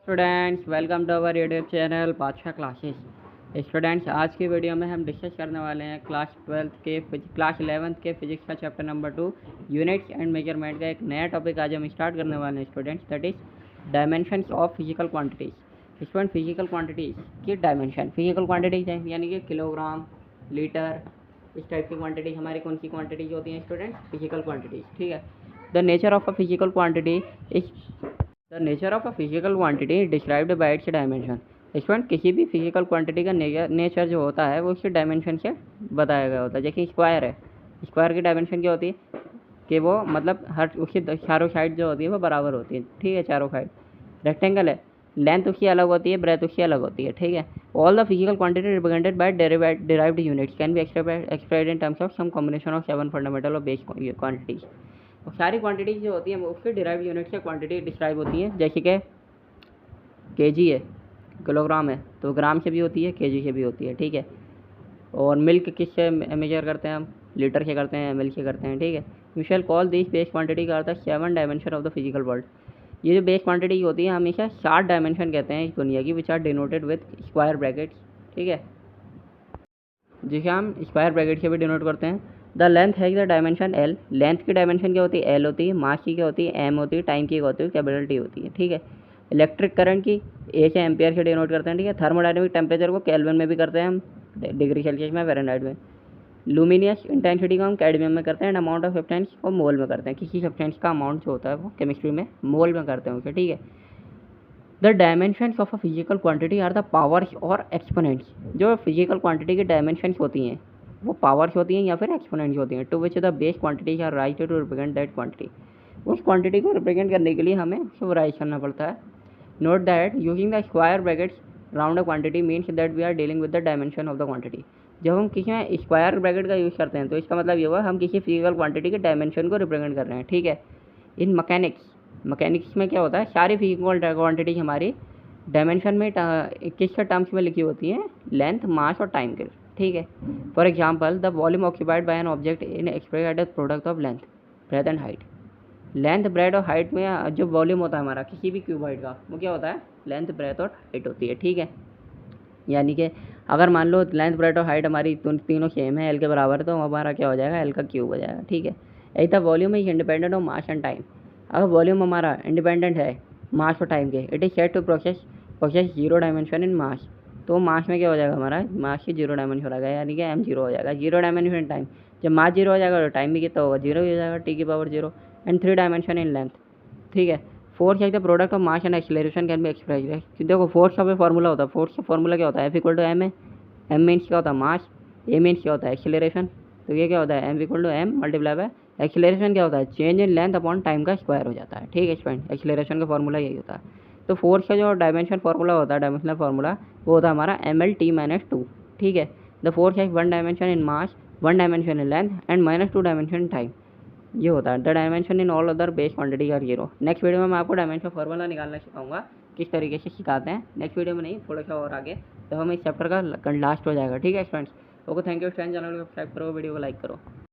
Students welcome to our YouTube channel Badshah Classes. Students आज की video में हम डिस्कस करने वाले हैं क्लास 11th के फिजिक्स का chapter number 2 units and measurement का एक नया टॉपिक आज हम स्टार्ट करने वाले हैं students, that is dimensions of physical quantities. Student physical quantities की डायमेंशन, फिजिकल क्वांटिटीज हैं यानी कि किलोग्राम, लीटर, इस टाइप की क्वांटिटी हमारी कौन सी क्वांटिटीज होती हैं स्टूडेंट? Physical quantities. ठीक है, the nature of a physical quantity is the nature of a physical quantity described bye it's dimension. Student किसी भी फिजिकल क्वांटिटी का नेचर जो होता है वो उसके डायमेंशन से बताया गया होता है। जैसे स्क्वायर है, स्क्वायर की डायमेंशन क्या होती है कि वो मतलब हर उसकी चारों साइड जो होती है वो बराबर होती है। ठीक है, चारों साइड। रेक्टेंगल है, लेंथ उसकी अलग होती है, ब्रेथ उसकी अलग होती है। ठीक है, all the physical quantity represented by derived units can be expressed in terms of some combination of 7 fundamental or base quantities. और सारी क्वांटिटीज जो होती हैं वो उसके डिराइव्ड यूनिट से क्वांटिटी डिस्क्राइब होती है। जैसे कि केजी है, किलोग्राम है, तो ग्राम से भी होती है, केजी से भी होती है। ठीक है, और मिल्क किससे मेजर करते हैं हम? लीटर से करते हैं, एमएल से करते हैं। ठीक है, we shall call this base quantity का अर्थ है 7 dimension of the physical world. ये जो बेस क्वांटिटी होती है हमेशा 7 डायमेंशन कहते हैं इस दुनिया की, which are denoted with square brackets. ठीक है, जिसे हम स्क्वायर ब्रैकेट से भी डिनोट करते हैं। द लेंथ है द डायमेंशन एल, लेंथ की डायमेंशन क्या होती है? एल होती है। मास की क्या होती है? एम होती है। टाइम की क्या होती है? कैपिटल टी होती है। ठीक है, इलेक्ट्रिक करंट की ए से एम्पियर से डिनोट करते हैं। ठीक है, थर्मोडायनेमिक टेम्परेचर को केल्विन में भी करते हैं हम, डिग्री सेल्सियस में, फ़ारेनहाइट में। लुमिनियस इंटेंसिटी को हम कैडमियम में करते हैं, अमाउंट ऑफ सब्सटेंस को मोल में करते हैं। किसी सब्सटेंस का अमाउंट जो होता है वो केमिस्ट्री में मोल में करते हैं उसे। ठीक है, the dimensions of a physical quantity are the powers or exponents. जो फिजिकल क्वांटिटी की डायमेंशंस होती हैं वो पावर्स होती हैं या फिर एक्सपोनेंट्स होती हैं, to which the base quantities are raise to represent that quantity. उस क्वांटिटी को रिप्रेजेंट करने के लिए हमें उसको राइज करना पड़ता है। Note that using the square brackets round a quantity means that we are dealing with the dimension of the quantity. जब हम किसी में स्क्वायर ब्रैकेट का यूज़ करते हैं तो इसका मतलब ये हुआ हम किसी फिजिकल क्वांटिटी के डायमेंशन को रिप्रेजेंट कर रहे हैं। ठीक है, इन मैकेनिक्स में क्या होता है, सारी फिजिकल क्वांटिटी हमारी डायमेंशन में किसके टर्म्स में लिखी होती हैं? लेंथ, मास और टाइम के। ठीक है, for example the volume occupied by an object in expressed as product of length, breadth and height. Length, breadth और हाइट में जो वॉल्यूम होता है हमारा किसी भी क्यूबॉइड का वो क्या होता है? लेंथ, ब्रेथ और हाइट होती है। ठीक है, यानी कि अगर मान लो लेंथ, ब्रेथ और हाइट हमारी तीनों सेम है, एल के बराबर है, तो हमारा क्या हो जाएगा? एल का क्यूब हो जाएगा। ठीक है, यही था volume is independent of mass and time. अगर वॉल्यूम हमारा इंडिपेंडेंट है मास और टाइम के, it is said to possess zero dimension in mass. तो मास में क्या हो जाएगा हमारा? मास की जीरो डायमेंशन हो जाएगा, यानी कि एम जीरो हो जाएगा। जीरो डायमेंशन टाइम, जब मास जीरो हो जाएगा तो टाइम भी कितना होगा? जीरो हो जाएगा, टी की power zero. And 3 dimension in length. ठीक है, फोर्स है the product of mass and acceleration can be expressed. देखो फोर्स का भी फॉर्मूला होता है, फोर्स का फॉर्मूला क्या होता है? एफ इक्वल टू एम है। एम मीन्स क्या होता है? मास। ए मीन्स क्या होता है? एक्सीलरेशन। तो ये क्या होता है? M equal to M multiply by acceleration क्या होता है? Change in length upon time का स्क्वायर हो जाता है। ठीक है स्टूडेंट, एक्सीलरेशन का फॉर्मूला यही होता है। तो फोर्स का जो डायमेंशन फॉर्मूला होता है, डायमेंशनल फॉर्मूला, वो होता है हमारा M L T minus two. ठीक है, the force has 1 dimension in mass, 1 dimension in length and minus 2 dimension in time. ये होता है the dimension in all other base quantity are zero. Next video में मैं आपको डायमेंशन फॉर्मूला निकालना सिखाऊंगा, किस तरीके से सिखाते हैं। नेक्स्ट वीडियो में नहीं, थोड़ा सा और आगे, तो हमें इस चैप्टर का लास्ट हो जाएगा। ठीक है friends, okay, thank you friends, channel को सब्सक्राइब करो, वीडियो को लाइक करो।